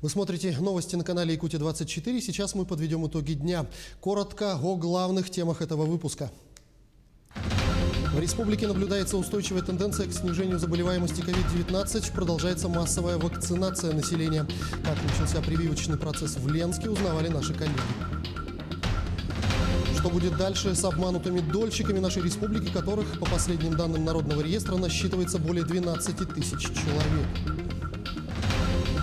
Вы смотрите новости на канале Якутия-24. Сейчас мы подведем итоги дня. Коротко о главных темах этого выпуска. В республике наблюдается устойчивая тенденция к снижению заболеваемости COVID-19. Продолжается массовая вакцинация населения. Как начался прививочный процесс в Ленске, узнавали наши коллеги. Что будет дальше с обманутыми дольщиками нашей республики, которых, по последним данным Народного реестра, насчитывается более 12 тысяч человек?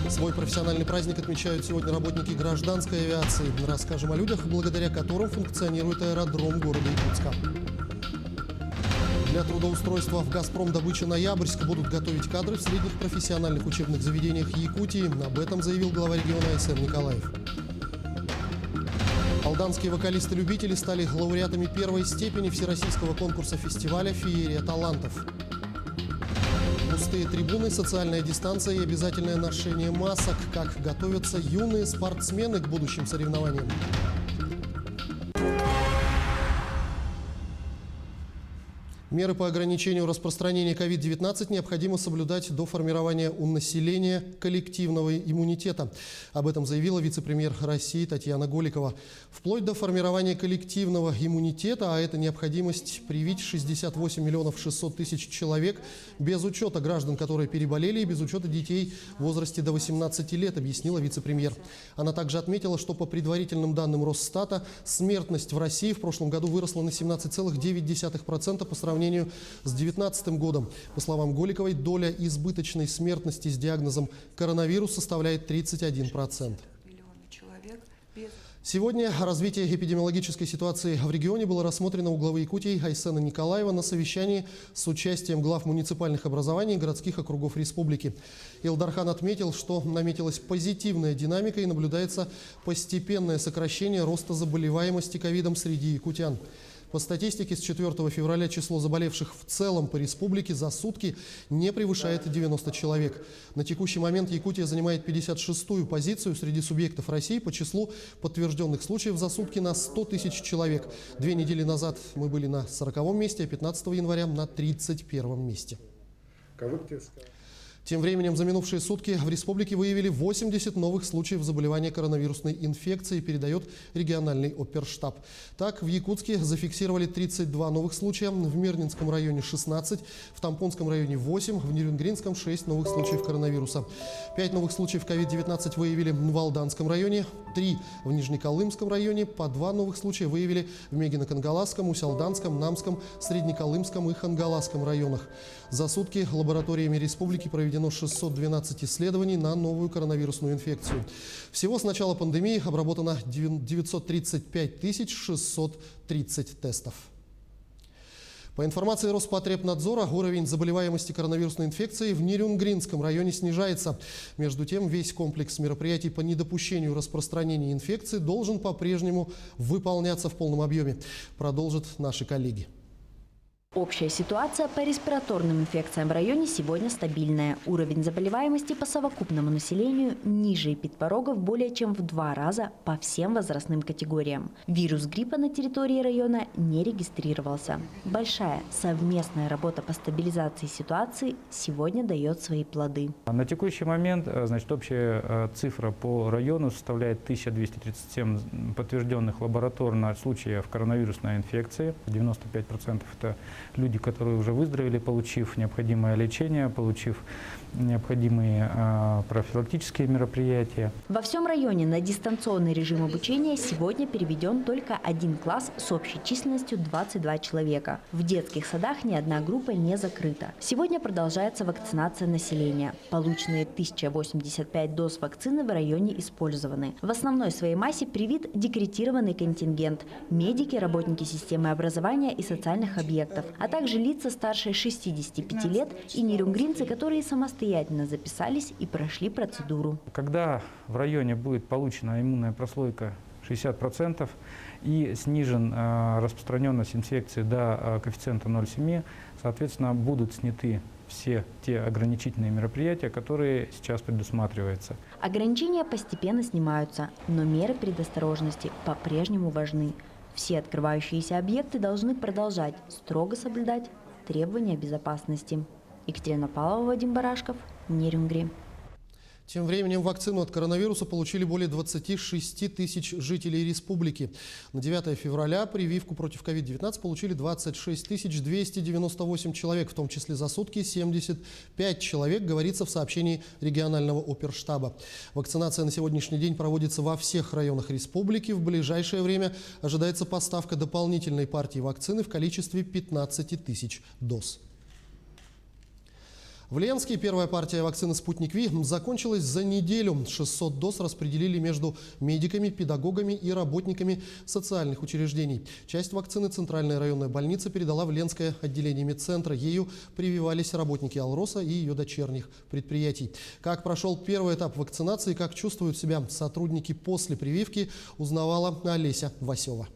Свой профессиональный праздник отмечают сегодня работники гражданской авиации. Расскажем о людях, благодаря которым функционирует аэродром города Якутска. Для трудоустройства в «Газпром-добыча Ноябрьск» будут готовить кадры в средних профессиональных учебных заведениях Якутии. Об этом заявил глава региона А.С.М. Николаев. Алданские вокалисты-любители стали лауреатами первой степени всероссийского конкурса фестиваля «Феерия талантов». Пустые трибуны, социальная дистанция и обязательное ношение масок. Как готовятся юные спортсмены к будущим соревнованиям. Меры по ограничению распространения COVID-19 необходимо соблюдать до формирования у населения коллективного иммунитета. Об этом заявила вице-премьер России Татьяна Голикова. Вплоть до формирования коллективного иммунитета, а это необходимость привить 68 миллионов 600 тысяч человек, без учета граждан, которые переболели, и без учета детей в возрасте до 18 лет, объяснила вице-премьер. Она также отметила, что по предварительным данным Росстата смертность в России в прошлом году выросла на 17,9% по сравнению с 2019 годом. По словам Голиковой, доля избыточной смертности с диагнозом коронавирус составляет 31%. Сегодня развитие эпидемиологической ситуации в регионе было рассмотрено у главы Якутии А.С.Н. Николаева на совещании с участием глав муниципальных образований и городских округов республики. Илдархан отметил, что наметилась позитивная динамика и наблюдается постепенное сокращение роста заболеваемости ковидом среди якутян. По статистике, с 4 февраля число заболевших в целом по республике за сутки не превышает 90 человек. На текущий момент Якутия занимает 56-ю позицию среди субъектов России по числу подтвержденных случаев за сутки на 100 тысяч человек. 2 недели назад мы были на 40-м месте, а 15 января на 31-м месте. Тем временем за минувшие сутки в республике выявили 80 новых случаев заболевания коронавирусной инфекцией, передает региональный оперштаб. Так, в Якутске зафиксировали 32 новых случая, в Мирнинском районе 16, в Тампонском районе 8, в Нерюнгринском 6 новых случаев коронавируса. 5 новых случаев COVID-19 выявили в Алданском районе, 3 в Нижнеколымском районе, по 2 новых случая выявили в Мегино-Кангаласском, Усть-Алданском, Намском, Среднеколымском и Хангаласском районах. За сутки лабораториями республики проведено 612 исследований на новую коронавирусную инфекцию. Всего с начала пандемии обработано 935 630 тестов. По информации Роспотребнадзора, уровень заболеваемости коронавирусной инфекцией в Нерюнгринском районе снижается. Между тем, весь комплекс мероприятий по недопущению распространения инфекции должен по-прежнему выполняться в полном объеме, продолжат наши коллеги. Общая ситуация по респираторным инфекциям в районе сегодня стабильная. Уровень заболеваемости по совокупному населению ниже эпидпорогов более чем в 2 раза по всем возрастным категориям. Вирус гриппа на территории района не регистрировался. Большая совместная работа по стабилизации ситуации сегодня дает свои плоды. На текущий момент, общая цифра по району составляет 1237 подтвержденных лабораторно случаев коронавирусной инфекции. 95% это люди, которые уже выздоровели, получив необходимое лечение, получив необходимые профилактические мероприятия. Во всем районе на дистанционный режим обучения сегодня переведен только 1 класс с общей численностью 22 человека. В детских садах ни одна группа не закрыта. Сегодня продолжается вакцинация населения. Полученные 1085 доз вакцины в районе использованы. В основной своей массе привит декретированный контингент – медики, работники системы образования и социальных объектов, а также лица старше 65 лет и нерюнгринцы, которые самостоятельно записались и прошли процедуру. Когда в районе будет получена иммунная прослойка 60% и снижен распространенность инфекции до коэффициента 0,7, соответственно, будут сняты все те ограничительные мероприятия, которые сейчас предусматриваются. Ограничения постепенно снимаются, но меры предосторожности по-прежнему важны. Все открывающиеся объекты должны продолжать строго соблюдать требования безопасности. Екатерина Павлова, Вадим Барашков, Нерюнгри. Тем временем вакцину от коронавируса получили более 26 тысяч жителей республики. На 9 февраля прививку против COVID-19 получили 26 298 человек, в том числе за сутки 75 человек, говорится в сообщении регионального оперштаба. Вакцинация на сегодняшний день проводится во всех районах республики. В ближайшее время ожидается поставка дополнительной партии вакцины в количестве 15 тысяч доз. В Ленске первая партия вакцины «Спутник Ви» закончилась за неделю. 600 доз распределили между медиками, педагогами и работниками социальных учреждений. Часть вакцины Центральная районная больница передала в Ленское отделение медцентра. Ею прививались работники «Алроса» и ее дочерних предприятий. Как прошел первый этап вакцинации, как чувствуют себя сотрудники после прививки, узнавала Олеся Васева.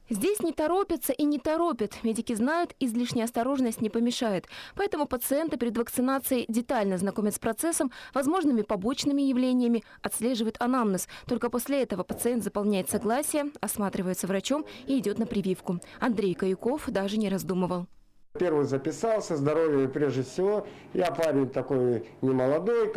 Здесь не торопятся и не торопят. Медики знают, излишняя осторожность не помешает. Поэтому пациенты перед вакцинацией детально знакомят с процессом, возможными побочными явлениями, отслеживают анамнез. Только после этого пациент заполняет согласие, осматривается врачом и идет на прививку. Андрей Каюков даже не раздумывал. Первый записался, здоровье прежде всего. Я парень такой немолодой,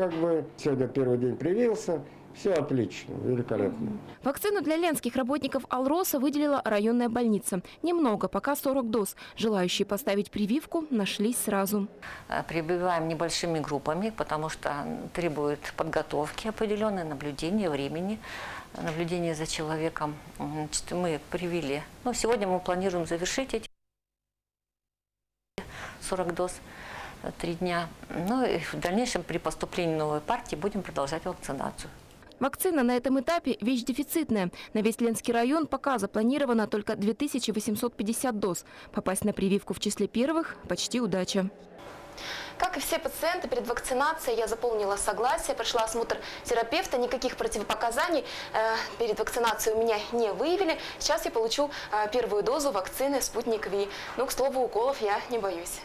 Сегодня первый день привился. Все отлично, великолепно. Вакцину для ленских работников «Алроса» выделила районная больница. Немного, пока 40 доз. Желающие поставить прививку нашлись сразу. Прививаем небольшими группами, потому что требует подготовки определенной, наблюдения, времени, наблюдения за человеком. Значит, мы привили. Сегодня мы планируем завершить эти 40 доз 3 дня. И в дальнейшем при поступлении новой партии будем продолжать вакцинацию. Вакцина на этом этапе – вещь дефицитная. На весь Ленский район пока запланировано только 2850 доз. Попасть на прививку в числе первых – почти удача. Как и все пациенты, перед вакцинацией я заполнила согласие, прошла осмотр терапевта, никаких противопоказаний перед вакцинацией у меня не выявили. Сейчас я получу первую дозу вакцины «Спутник Ви». К слову, уколов я не боюсь.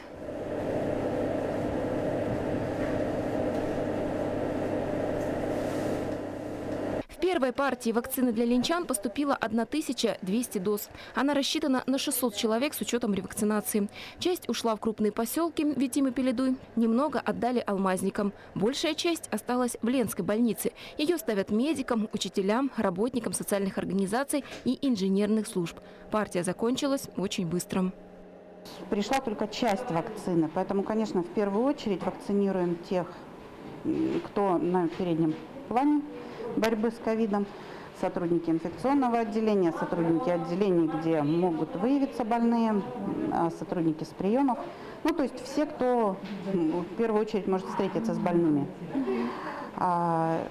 В первой партии вакцины для ленчан поступило 1200 доз. Она рассчитана на 600 человек с учетом ревакцинации. Часть ушла в крупные поселки Витим и Пеледуй, немного отдали алмазникам. Большая часть осталась в Ленской больнице. Ее ставят медикам, учителям, работникам социальных организаций и инженерных служб. Партия закончилась очень быстро. Пришла только часть вакцины, поэтому, конечно, в первую очередь вакцинируем тех, кто на переднем плане борьбы с ковидом, сотрудники инфекционного отделения, сотрудники отделений, где могут выявиться больные, сотрудники с приемов. То есть все, кто в первую очередь может встретиться с больными. А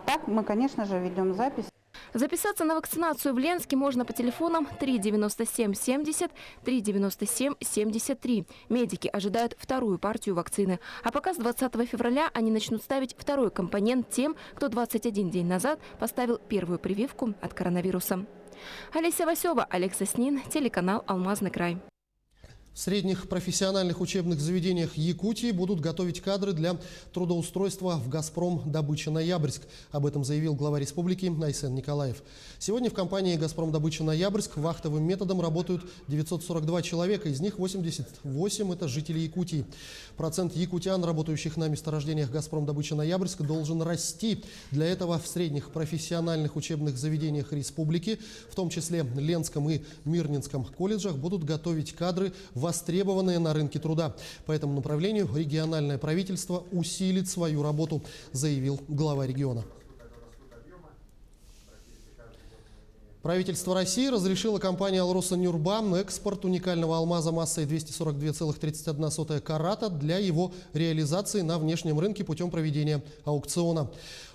так мы, конечно же, ведем запись. Записаться на вакцинацию в Ленске можно по телефонам 397 70 397 73. Медики ожидают вторую партию вакцины. А пока с 20 февраля они начнут ставить второй компонент тем, кто 21 день назад поставил первую прививку от коронавируса. Олеся Васева, Олег Соснин, телеканал «Алмазный край». В средних профессиональных учебных заведениях Якутии будут готовить кадры для трудоустройства в «Газпром Добыча Ноябрьск». Об этом заявил глава республики Айсен Николаев. Сегодня в компании «Газпром Добыча Ноябрьск» вахтовым методом работают 942 человека, из них 88 – это жители Якутии. Процент якутян, работающих на месторождениях «Газпром Добыча Ноябрьск», должен расти. Для этого в средних профессиональных учебных заведениях республики, в том числе Ленском и Мирнинском колледжах, будут готовить кадры, востребованные на рынке труда. По этому направлению региональное правительство усилит свою работу, заявил глава региона. Правительство России разрешило компании «Алроса Нюрба» экспорт уникального алмаза массой 242,31 карата для его реализации на внешнем рынке путем проведения аукциона.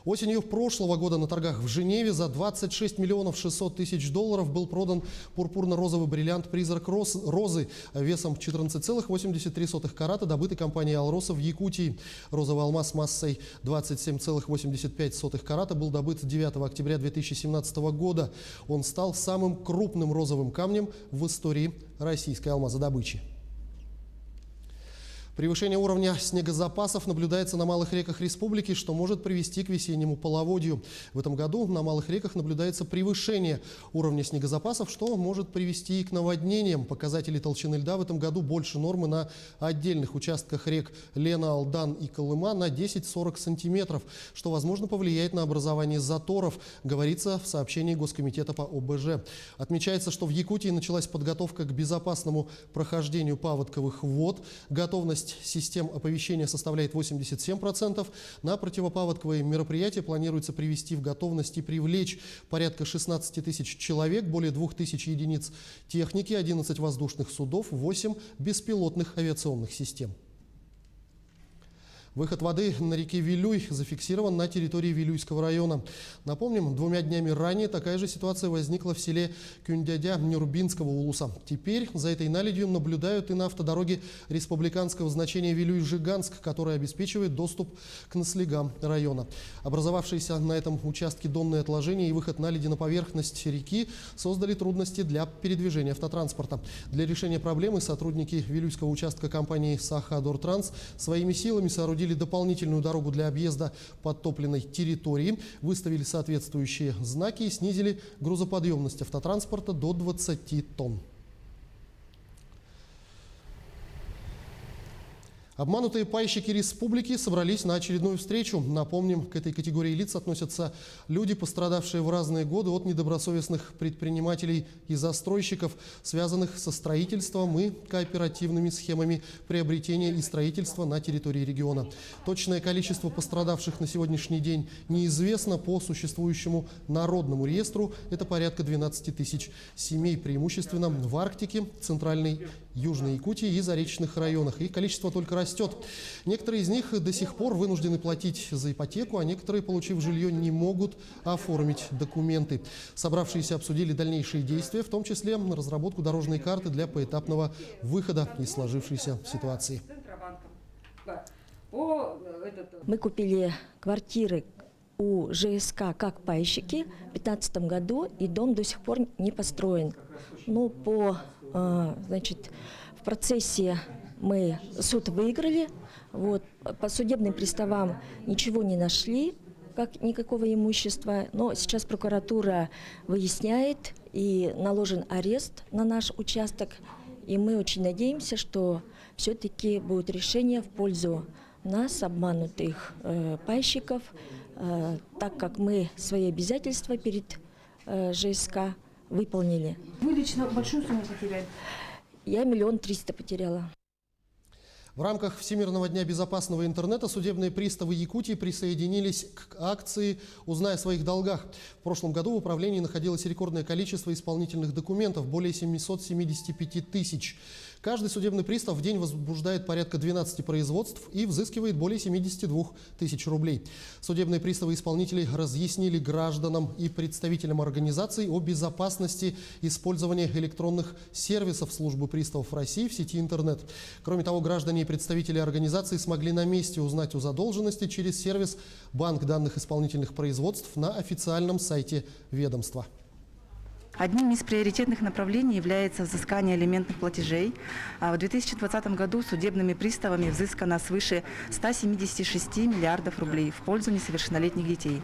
Осенью прошлого года на торгах в Женеве за 26 миллионов 600 тысяч долларов был продан пурпурно-розовый бриллиант «Призрак розы» весом 14,83 карата, добытый компанией «Алроса» в Якутии. Розовый алмаз массой 27,85 карата был добыт 9 октября 2017 года. Он стал самым крупным розовым камнем в истории российской алмазодобычи. Превышение уровня снегозапасов наблюдается на малых реках республики, что может привести к весеннему половодью. В этом году на малых реках наблюдается превышение уровня снегозапасов, что может привести и к наводнениям. Показатели толщины льда в этом году больше нормы на отдельных участках рек Лена, Алдан и Колыма на 10-40 сантиметров, что, возможно, повлияет на образование заторов, говорится в сообщении Госкомитета по ОБЖ. Отмечается, что в Якутии началась подготовка к безопасному прохождению паводковых вод. Готовность систем оповещения составляет 87%. На противопаводковые мероприятия планируется привести в готовность и привлечь порядка 16 тысяч человек, более 2000 единиц техники, 11 воздушных судов, 8 беспилотных авиационных систем. Выход воды на реке Вилюй зафиксирован на территории Вилюйского района. Напомним, 2 днями ранее такая же ситуация возникла в селе Кюндядя Нюрбинского улуса. Теперь за этой наледью наблюдают и на автодороге республиканского значения Вилюй-Жиганск, которая обеспечивает доступ к наслегам района. Образовавшиеся на этом участке донные отложения и выход наледи на поверхность реки создали трудности для передвижения автотранспорта. Для решения проблемы сотрудники Вилюйского участка компании «Сахадортранс» своими силами соорудили дополнительную дорогу для объезда подтопленной территории, выставили соответствующие знаки и снизили грузоподъемность автотранспорта до 20 тонн. Обманутые пайщики республики собрались на очередную встречу. Напомним, к этой категории лиц относятся люди, пострадавшие в разные годы от недобросовестных предпринимателей и застройщиков, связанных со строительством и кооперативными схемами приобретения и строительства на территории региона. Точное количество пострадавших на сегодняшний день неизвестно. По существующему народному реестру это порядка 12 тысяч семей, преимущественно в Арктике, Центральной, Южной Якутии и заречных районах. И количество только растет. Некоторые из них до сих пор вынуждены платить за ипотеку, а некоторые, получив жилье, не могут оформить документы. Собравшиеся обсудили дальнейшие действия, в том числе разработку дорожной карты для поэтапного выхода из сложившейся ситуации. Мы купили квартиры у ЖСК как пайщики в 2015 году, и дом до сих пор не построен. Ну, в процессе мы суд выиграли, по судебным приставам ничего не нашли, никакого имущества, но сейчас прокуратура выясняет, и наложен арест на наш участок, и мы очень надеемся, что все-таки будет решение в пользу нас, обманутых пайщиков, так как мы свои обязательства перед ЖСК выполнили. Вы лично большую сумму потеряли? Я 1 300 000 потеряла. В рамках Всемирного дня безопасного интернета судебные приставы Якутии присоединились к акции «Узнай о своих долгах». В прошлом году в управлении находилось рекордное количество исполнительных документов – более 775 тысяч. Каждый судебный пристав в день возбуждает порядка 12 производств и взыскивает более 72 тысяч рублей. Судебные приставы-исполнители разъяснили гражданам и представителям организаций о безопасности использования электронных сервисов службы приставов России в сети интернет. Кроме того, граждане и представители организаций смогли на месте узнать о задолженности через сервис «Банк данных исполнительных производств» на официальном сайте ведомства. Одним из приоритетных направлений является взыскание алиментных платежей. В 2020 году судебными приставами взыскано свыше 176 миллиардов рублей в пользу несовершеннолетних детей.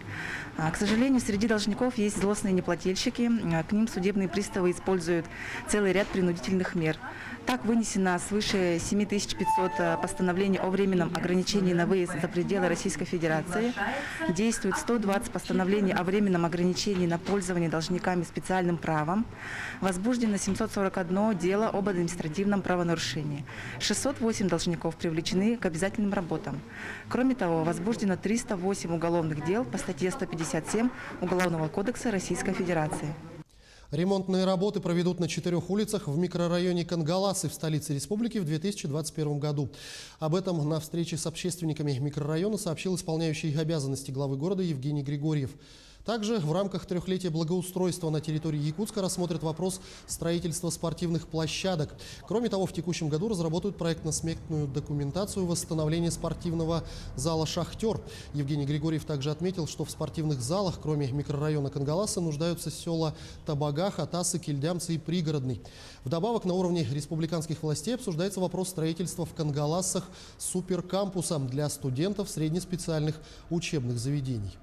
К сожалению, среди должников есть злостные неплательщики. К ним судебные приставы используют целый ряд принудительных мер. Так вынесено свыше 7500 постановлений о временном ограничении на выезд за пределы Российской Федерации. Действует 120 постановлений о временном ограничении на пользование должниками специальным правом. Возбуждено 741 дело об административном правонарушении. 608 должников привлечены к обязательным работам. Кроме того, возбуждено 308 уголовных дел по статье 157 Уголовного кодекса Российской Федерации. Ремонтные работы проведут на 4 улицах в микрорайоне Кангаласы в столице республики в 2021 году. Об этом на встрече с общественниками микрорайона сообщил исполняющий обязанности главы города Евгений Григорьев. Также в рамках трехлетия благоустройства на территории Якутска рассмотрят вопрос строительства спортивных площадок. Кроме того, в текущем году разработают проектно-сметную документацию восстановления спортивного зала «Шахтер». Евгений Григорьев также отметил, что в спортивных залах, кроме микрорайона Кангаласы, нуждаются села Табага, Хатасы, Кильдямцы и Пригородный. Вдобавок, на уровне республиканских властей обсуждается вопрос строительства в Кангаласах суперкампуса для студентов среднеспециальных учебных заведений.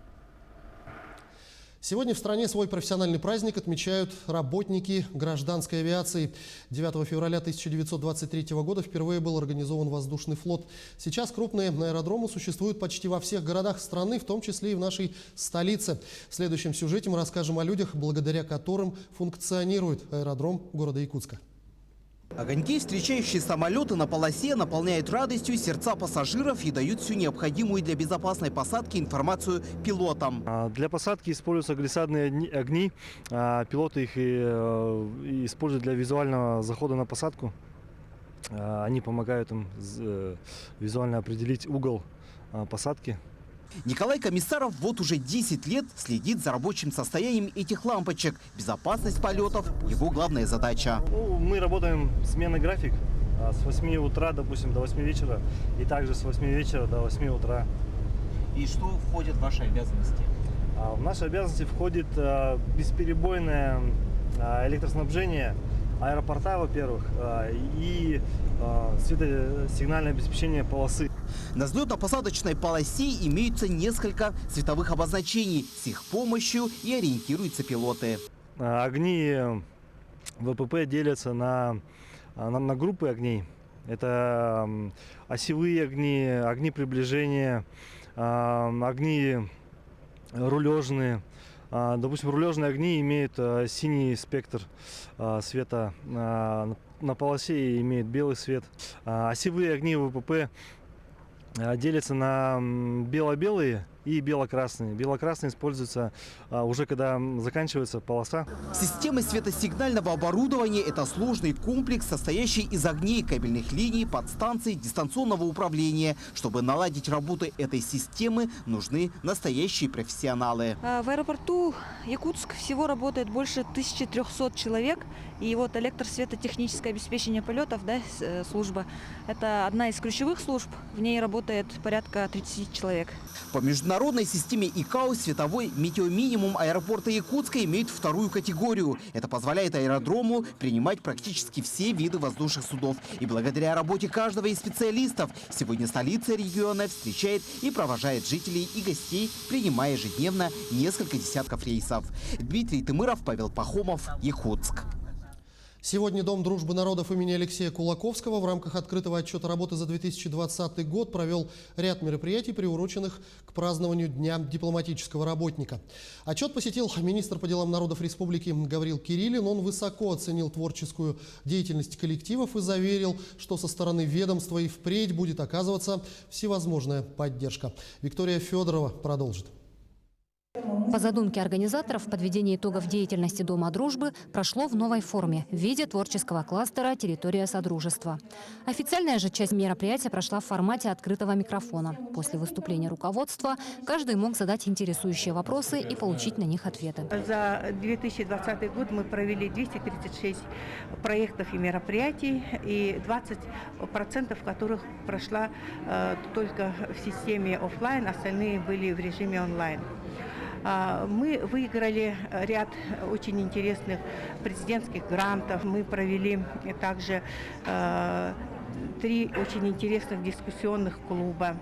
Сегодня в стране свой профессиональный праздник отмечают работники гражданской авиации. 9 февраля 1923 года впервые был организован воздушный флот. Сейчас крупные аэродромы существуют почти во всех городах страны, в том числе и в нашей столице. В следующем сюжете мы расскажем о людях, благодаря которым функционирует аэродром города Якутска. Огоньки, встречающие самолеты на полосе, наполняют радостью сердца пассажиров и дают всю необходимую для безопасной посадки информацию пилотам. Для посадки используются глиссадные огни. Пилоты их используют для визуального захода на посадку. Они помогают им визуально определить угол посадки. Николай Комиссаров вот уже 10 лет следит за рабочим состоянием этих лампочек. Безопасность полетов – его главная задача. Мы работаем сменный график с 8 утра, допустим, до 8 вечера. И также с 8 вечера до 8 утра. И что входит в ваши обязанности? В наши обязанности входит бесперебойное электроснабжение аэропорта, во-первых, и светосигнальное обеспечение полосы. На взлетно-посадочной полосе имеются несколько световых обозначений. С их помощью и ориентируются пилоты. Огни ВПП делятся на группы огней. Это осевые огни, огни приближения, огни рулежные. Допустим, рулежные огни имеют синий спектр света на полосе и имеют белый свет. Осевые огни ВПП делятся на бело-белые и бело-красные. Бело-красные используются уже когда заканчивается полоса. Системы светосигнального оборудования – это сложный комплекс, состоящий из огней, кабельных линий, подстанций, дистанционного управления. Чтобы наладить работу этой системы, нужны настоящие профессионалы. В аэропорту Якутск всего работает больше 1300 человек. И вот электросветотехническое обеспечение полетов, служба, это одна из ключевых служб. В ней работает порядка 30 человек. По международной системе ИКАО световой метеоминимум аэропорта Якутска имеет вторую категорию. Это позволяет аэродрому принимать практически все виды воздушных судов. И благодаря работе каждого из специалистов сегодня столица региона встречает и провожает жителей и гостей, принимая ежедневно несколько десятков рейсов. Дмитрий Тымыров, Павел Пахомов, Якутск. Сегодня Дом дружбы народов имени Алексея Кулаковского в рамках открытого отчета работы за 2020 год провел ряд мероприятий, приуроченных к празднованию Дня дипломатического работника. Отчет посетил министр по делам народов республики Гаврил Кириллин. Он высоко оценил творческую деятельность коллективов и заверил, что со стороны ведомства и впредь будет оказываться всевозможная поддержка. Виктория Федорова продолжит. По задумке организаторов, подведение итогов деятельности Дома дружбы прошло в новой форме в виде творческого кластера «Территория Содружества». Официальная же часть мероприятия прошла в формате открытого микрофона. После выступления руководства каждый мог задать интересующие вопросы и получить на них ответы. За 2020 год мы провели 236 проектов и мероприятий, и 20% которых прошла только в системе офлайн, остальные были в режиме онлайн. Мы выиграли ряд очень интересных президентских грантов. Мы провели также 3 очень интересных дискуссионных клуба.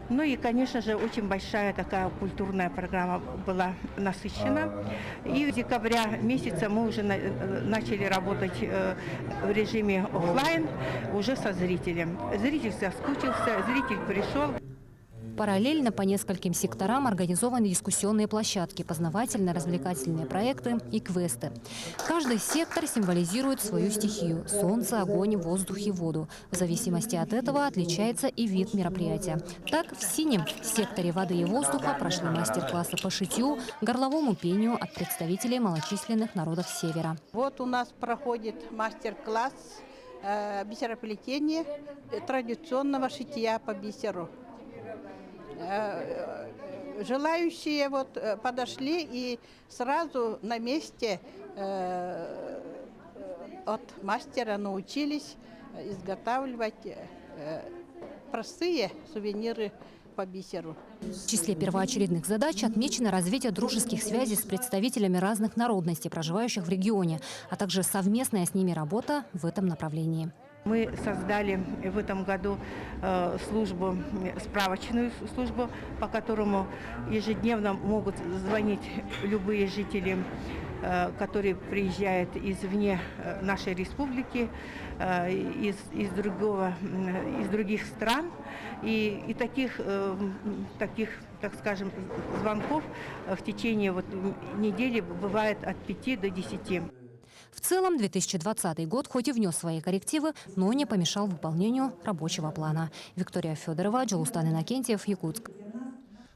Ну и, конечно же, очень большая такая культурная программа была насыщена. И в декабре месяце мы уже начали работать в режиме офлайн уже со зрителем. Зритель соскучился, зритель пришел. Параллельно по нескольким секторам организованы дискуссионные площадки, познавательно-развлекательные проекты и квесты. Каждый сектор символизирует свою стихию – солнце, огонь, воздух и воду. В зависимости от этого отличается и вид мероприятия. Так, в синем секторе воды и воздуха прошли мастер-классы по шитью, горловому пению от представителей малочисленных народов Севера. Вот у нас проходит мастер-класс бисероплетения традиционного шитья по бисеру. желающие вот подошли и сразу на месте от мастера научились изготавливать простые сувениры по бисеру. В числе первоочередных задач отмечено развитие дружеских связей с представителями разных народностей, проживающих в регионе, а также совместная с ними работа в этом направлении. Мы создали в этом году службу, справочную службу, по которому ежедневно могут звонить любые жители, которые приезжают извне нашей республики, из других стран. И таких, так скажем, звонков в течение недели бывает от 5 до 10. В целом 2020 год хоть и внес свои коррективы, но не помешал выполнению рабочего плана. Виктория Федорова, Джулустан Иннокентьев, Якутск.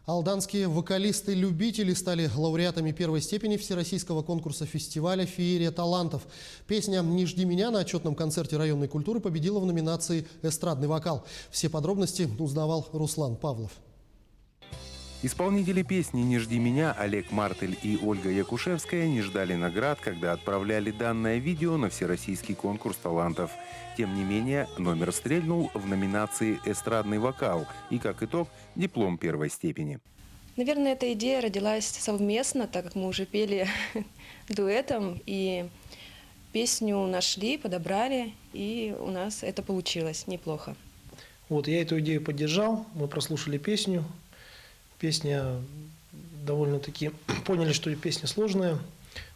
Алданские вокалисты-любители стали лауреатами первой степени всероссийского конкурса фестиваля «Феерия талантов». Песня «Не жди меня» на отчетном концерте районной культуры победила в номинации «Эстрадный вокал». Все подробности узнавал Руслан Павлов. Исполнители песни «Не жди меня» Олег Мартель и Ольга Якушевская не ждали наград, когда отправляли данное видео на всероссийский конкурс талантов. Тем не менее, номер стрельнул в номинации «Эстрадный вокал» и, как итог, диплом первой степени. Наверное, эта идея родилась совместно, так как мы уже пели дуэтом, и песню нашли, подобрали, и у нас это получилось неплохо. Вот, я эту идею поддержал, мы прослушали песню. Песня довольно-таки поняли, что песня сложная,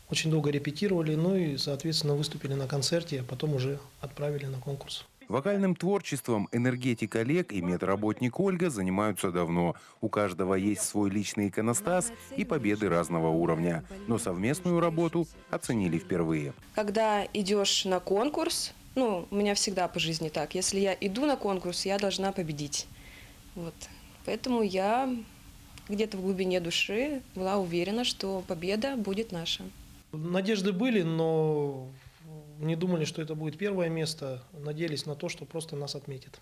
очень долго репетировали, ну и, соответственно, выступили на концерте, а потом уже отправили на конкурс. Вокальным творчеством энергетик Олег и медработник Ольга занимаются давно. У каждого есть свой личный иконостас и победы разного уровня. Но совместную работу оценили впервые. Когда идешь на конкурс, у меня всегда по жизни так, если я иду на конкурс, я должна победить. Вот. Поэтому я где-то в глубине души была уверена, что победа будет наша. Надежды были, но не думали, что это будет первое место. Надеялись на то, что просто нас отметят.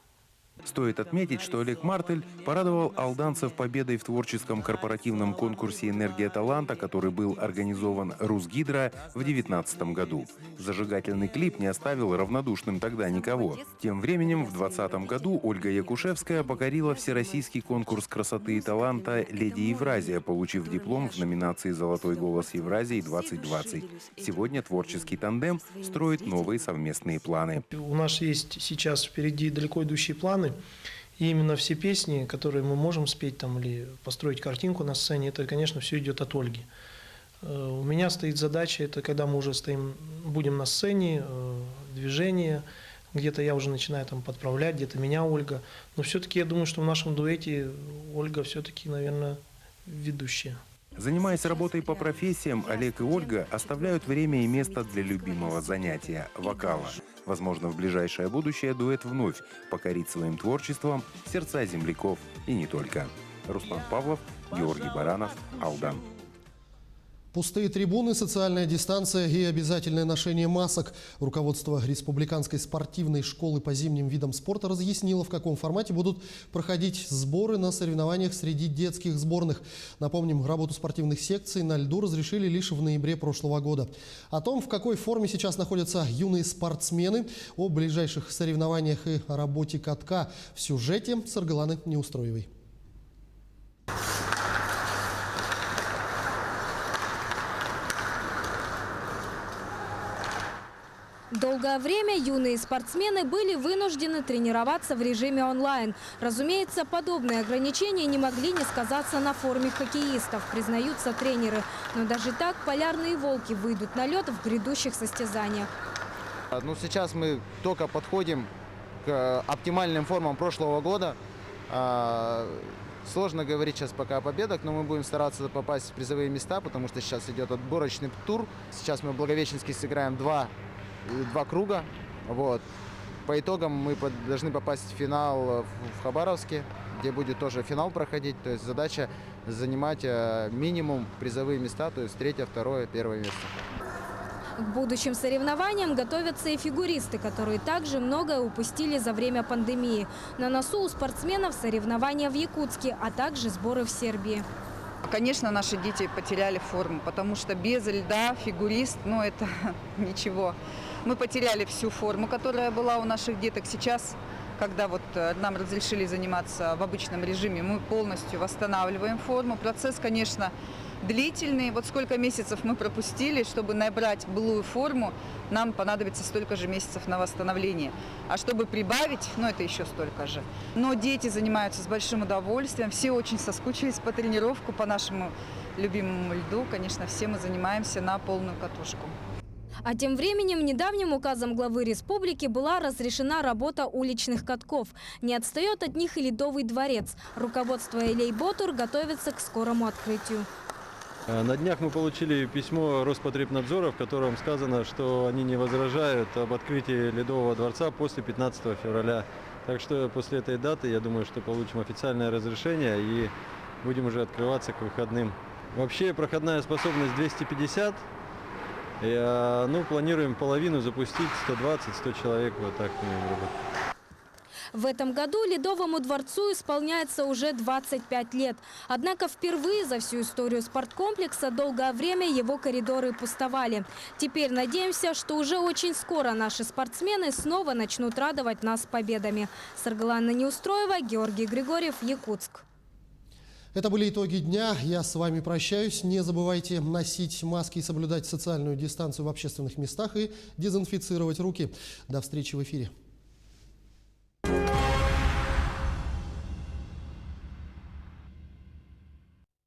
Стоит отметить, что Олег Мартель порадовал алданцев победой в творческом корпоративном конкурсе «Энергия таланта», который был организован Русгидро в 2019 году. Зажигательный клип не оставил равнодушным тогда никого. Тем временем в 2020 году Ольга Якушевская покорила всероссийский конкурс красоты и таланта «Леди Евразия», получив диплом в номинации «Золотой голос Евразии-2020». Сегодня творческий тандем строит новые совместные планы. У нас есть сейчас впереди далеко идущие планы. И именно все песни, которые мы можем спеть там или построить картинку на сцене, это, конечно, все идет от Ольги. У меня стоит задача, это когда мы уже будем на сцене, движение, где-то я уже начинаю там подправлять, где-то меня Ольга. Но все-таки я думаю, что в нашем дуэте Ольга все-таки, наверное, ведущая. Занимаясь работой по профессиям, Олег и Ольга оставляют время и место для любимого занятия – вокала. Возможно, в ближайшее будущее дуэт вновь покорит своим творчеством сердца земляков и не только. Руслан Павлов, Георгий Баранов, Алдан. Пустые трибуны, социальная дистанция и обязательное ношение масок. Руководство Республиканской спортивной школы по зимним видам спорта разъяснило, в каком формате будут проходить сборы на соревнованиях среди детских сборных. Напомним, работу спортивных секций на льду разрешили лишь в ноябре прошлого года. О том, в какой форме сейчас находятся юные спортсмены, о ближайших соревнованиях и о работе катка в сюжете Саргаланы Неустроевой. Долгое время юные спортсмены были вынуждены тренироваться в режиме онлайн. Разумеется, подобные ограничения не могли не сказаться на форме хоккеистов, признаются тренеры. Но даже так полярные волки выйдут на лед в грядущих состязаниях. Сейчас мы только подходим к оптимальным формам прошлого года. Сложно говорить сейчас пока о победах, но мы будем стараться попасть в призовые места, потому что сейчас идет отборочный тур. Сейчас мы в Благовещенске сыграем два круга. Вот. По итогам мы должны попасть в финал в Хабаровске, где будет тоже финал проходить. То есть задача занимать минимум призовые места, то есть 3-е, 2-е, 1-е место. К будущим соревнованиям готовятся и фигуристы, которые также многое упустили за время пандемии. На носу у спортсменов соревнования в Якутске, а также сборы в Сербии. Конечно, наши дети потеряли форму, потому что без льда фигурист, ну это ничего. Мы потеряли всю форму, которая была у наших деток. Сейчас, когда вот нам разрешили заниматься в обычном режиме, мы полностью восстанавливаем форму. Процесс, конечно, длительный. Вот сколько месяцев мы пропустили, чтобы набрать былую форму, нам понадобится столько же месяцев на восстановление. А чтобы прибавить, ну это еще столько же. Но дети занимаются с большим удовольствием, все очень соскучились по тренировку, по нашему любимому льду. Конечно, все мы занимаемся на полную катушку. А тем временем недавним указом главы республики была разрешена работа уличных катков. Не отстает от них и Ледовый дворец. Руководство Элейботур готовится к скорому открытию. На днях мы получили письмо Роспотребнадзора, в котором сказано, что они не возражают об открытии Ледового дворца после 15 февраля. Так что после этой даты, я думаю, что получим официальное разрешение и будем уже открываться к выходным. Вообще проходная способность 250. Ну, планируем половину запустить, 120-100 человек, вот так, грубо. В этом году Ледовому дворцу исполняется уже 25 лет. Однако впервые за всю историю спорткомплекса долгое время его коридоры пустовали. Теперь надеемся, что уже очень скоро наши спортсмены снова начнут радовать нас победами. Саргаланна Неустроева, Георгий Григорьев, Якутск. Это были итоги дня. Я с вами прощаюсь. Не забывайте носить маски и соблюдать социальную дистанцию в общественных местах и дезинфицировать руки. До встречи в эфире.